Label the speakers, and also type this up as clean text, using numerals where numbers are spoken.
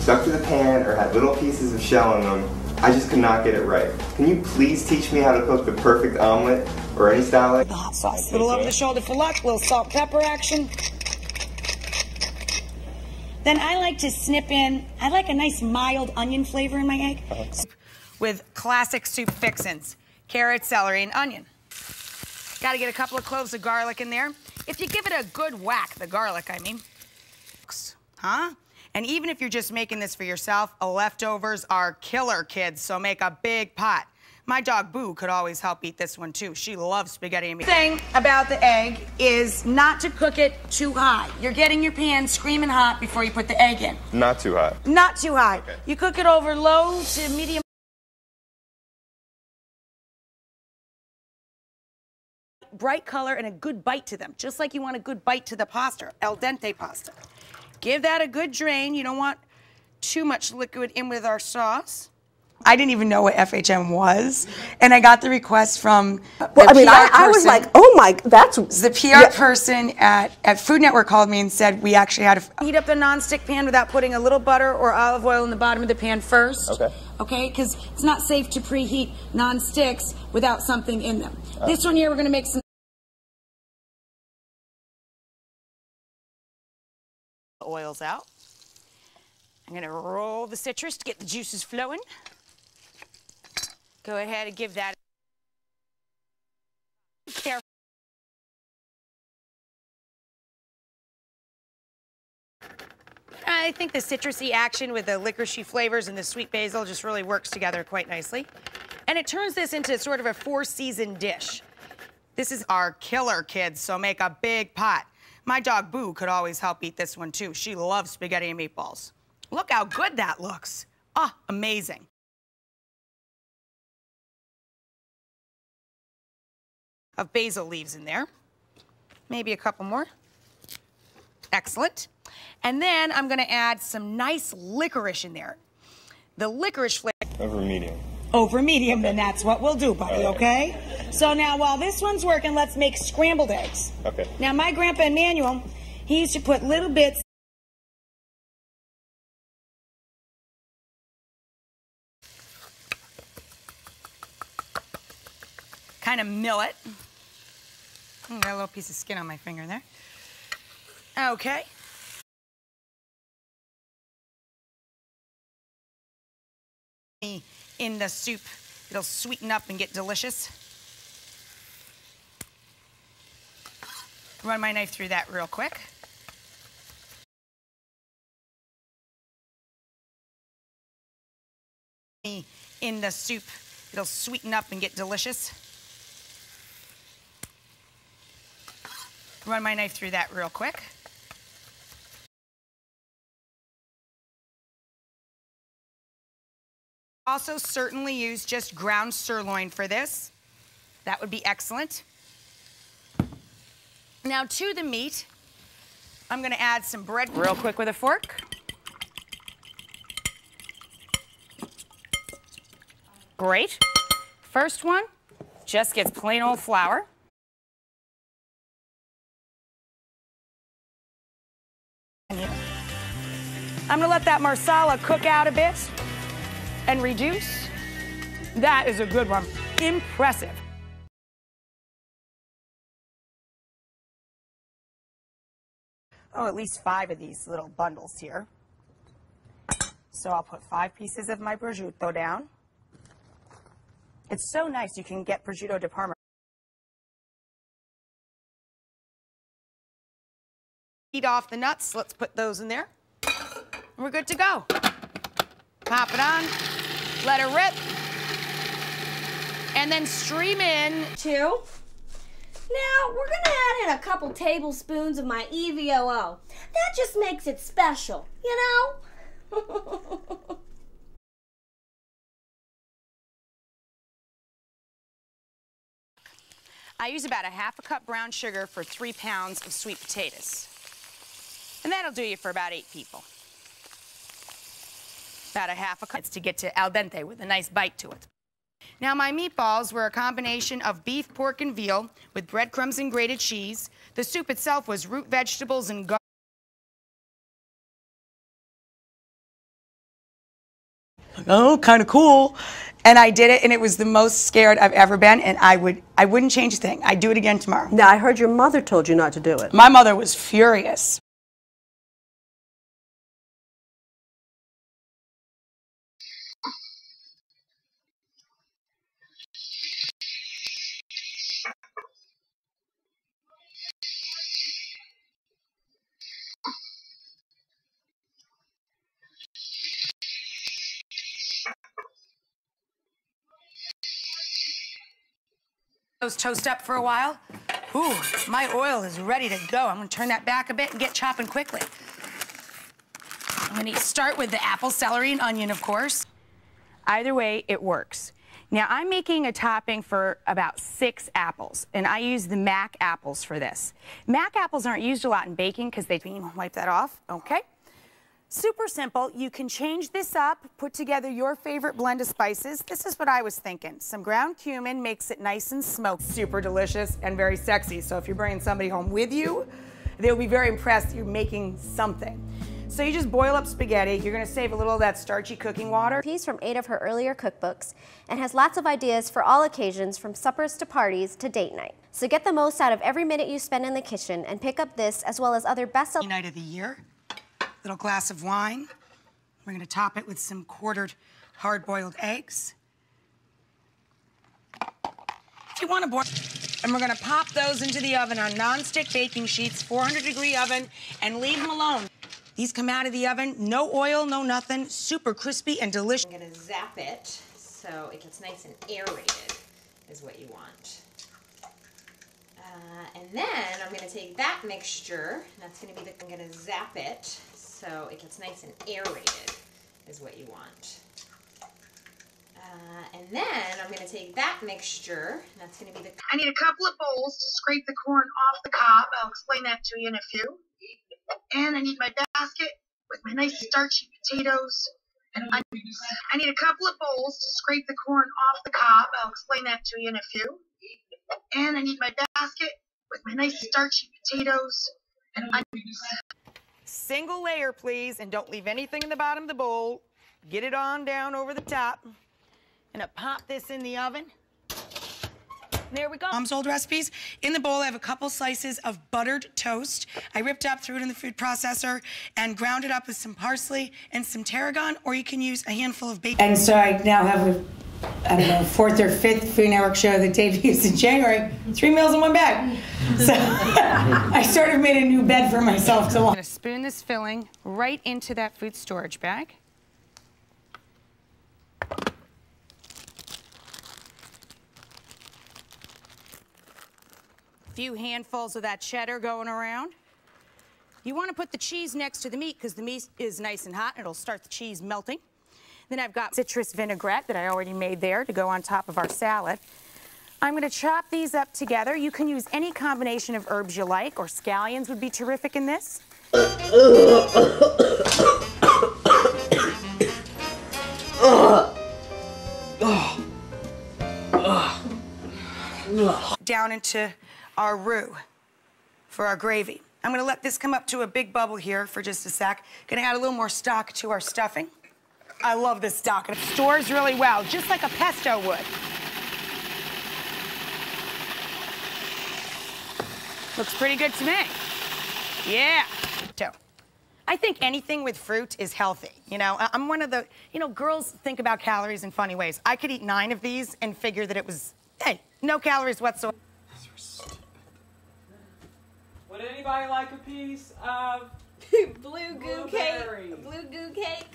Speaker 1: stuck to the pan or had little pieces of shell in them. I just could not get it right. Can you please teach me how to cook the perfect omelet or any style like
Speaker 2: the hot sauce. Little over the shoulder for luck, little salt pepper action. Then I like to snip in, I like a nice mild onion flavor in my egg. With classic soup fixins, carrot, celery, and onion. Gotta get a couple of cloves of garlic in there. If you give it a good whack, the garlic, I mean. Huh? And even if you're just making this for yourself, leftovers are killer, kids, so make a big pot. My dog Boo could always help eat this one too. She loves spaghetti and meat. The thing about the egg is not to cook it too high. You're getting your pan screaming hot before you put the egg in.
Speaker 1: Not too hot.
Speaker 2: Not too high.
Speaker 1: Okay.
Speaker 2: You cook it over low to medium. Bright color and a good bite to them, just like you want a good bite to the pasta, al dente pasta. Give that a good drain. You don't want too much liquid in with our sauce. I didn't even know what FHM was, and I got the request from the PR person.
Speaker 3: I was like, oh my, that's...
Speaker 2: The PR person at Food Network called me and said we actually had to heat up the nonstick pan without putting a little butter or olive oil in the bottom of the pan first.
Speaker 1: Okay.
Speaker 2: Okay, because it's not safe to preheat nonsticks without something in them. This one here, we're going to make some oils out. I'm going to roll the citrus to get the juices flowing. Go ahead and give that careful. I think the citrusy action with the licoricey flavors and the sweet basil just really works together quite nicely. And it turns this into sort of a four-season dish. This is our killer, kids, so make a big pot. My dog Boo could always help eat this one too. She loves spaghetti and meatballs. Look how good that looks. Ah, amazing. Of basil leaves in there. Maybe a couple more. Excellent. And then I'm gonna add some nice licorice in there. The licorice flavor.
Speaker 1: Over medium.
Speaker 2: Over medium, then that's what we'll do, buddy, okay? So now while this one's working, let's make scrambled eggs.
Speaker 1: Okay.
Speaker 2: Now my grandpa Emmanuel, he used to put little bits kind of mill it. Got a little piece of skin on my finger there. Okay. In the soup, it'll sweeten up and get delicious. Run my knife through that real quick. In the soup, it'll sweeten up and get delicious. Run my knife through that real quick. Also certainly use just ground sirloin for this. That would be excellent. Now to the meat, I'm gonna add some bread real quick with a fork. Great. First one just gets plain old flour. I'm gonna let that marsala cook out a bit and reduce. That is a good one. Impressive. Oh, at least 5 of these little bundles here. So I'll put 5 pieces of my prosciutto down. It's so nice you can get prosciutto di Parma. Eat off the nuts. Let's put those in there. We're good to go. Pop it on, let it rip, and then stream in.
Speaker 4: 2. Now, we're gonna add in a couple tablespoons of my EVOO. That just makes it special, you know?
Speaker 2: I use about a ½ cup brown sugar for 3 pounds of sweet potatoes. And that'll do you for about 8 people. About a ½ cup to get to al dente with a nice bite to it. Now my meatballs were a combination of beef, pork, and veal with breadcrumbs and grated cheese. The soup itself was root vegetables and garlic. oh, kind of cool. And I did it, and it was the most scared I've ever been, and I wouldn't change a thing. I'd do it again tomorrow.
Speaker 3: Now, I heard your mother told you not to do it.
Speaker 2: My mother was furious. Those toast up for a while. Ooh, my oil is ready to go. I'm gonna turn that back a bit and get chopping quickly. I'm gonna start with the apple, celery, and onion, of course. Either way, it works. Now, I'm making a topping for about 6 apples, and I use the Mac apples for this. Mac apples aren't used a lot in baking because they wipe that off, okay? Super simple. You can change this up, put together your favorite blend of spices. This is what I was thinking. Some ground cumin makes it nice and smoked. Super delicious and very sexy. So if you're bringing somebody home with you, they'll be very impressed that you're making something. So you just boil up spaghetti. You're gonna save a little of that starchy cooking water.
Speaker 5: Piece from 8 of her earlier cookbooks and has lots of ideas for all occasions, from suppers to parties to date night. So get the most out of every minute you spend in the kitchen and pick up this as well as other best-selling
Speaker 2: Night of the year. Little glass of wine. We're gonna top it with some quartered hard-boiled eggs. If you want to boil, and we're gonna pop those into the oven on non-stick baking sheets, 400-degree oven, and leave them alone. These come out of the oven, no oil, no nothing, super crispy and delicious.
Speaker 6: I'm gonna zap it so it gets nice and aerated, is what you want. And then I'm gonna take that mixture, that's gonna be I'm gonna zap it so it gets nice and aerated, is what you want. And then I'm gonna take that mixture, that's gonna be
Speaker 7: I need a couple of bowls to scrape the corn off the cob. I'll explain that to you in a few. And I need my basket with my nice starchy potatoes and onions. I need a couple of bowls to scrape the corn off the cob. I'll explain that to you in a few. And I need my basket with my nice starchy potatoes and onions.
Speaker 2: Single layer, please, and don't leave anything in the bottom of the bowl. Get it on down over the top. And I pop this in the oven. There we go. Mom's old recipes. In the bowl, I have a couple slices of buttered toast. I ripped up, threw it in the food processor, and ground it up with some parsley and some tarragon, or you can use a handful of bacon. And so I now have a, I don't know, 4th or 5th Food Network show that debuts in January. 3 meals in one bag. So I sort of made a new bed for myself to lie. I'm gonna spoon this filling right into that food storage bag. Few handfuls of that cheddar going around. You want to put the cheese next to the meat because the meat is nice and hot and it'll start the cheese melting. Then I've got citrus vinaigrette that I already made there to go on top of our salad. I'm going to chop these up together. You can use any combination of herbs you like, or scallions would be terrific in this. Down into our roux for our gravy. I'm gonna let this come up to a big bubble here for just a sec. Gonna add a little more stock to our stuffing. I love this stock. It stores really well, just like a pesto would. Looks pretty good to me. Yeah. So, I think anything with fruit is healthy. You know, I'm one of the, girls think about calories in funny ways. I could eat 9 of these and figure that it was, hey, no calories whatsoever.
Speaker 8: Would anybody like a piece of
Speaker 4: blue goo cake? Blue goo cake?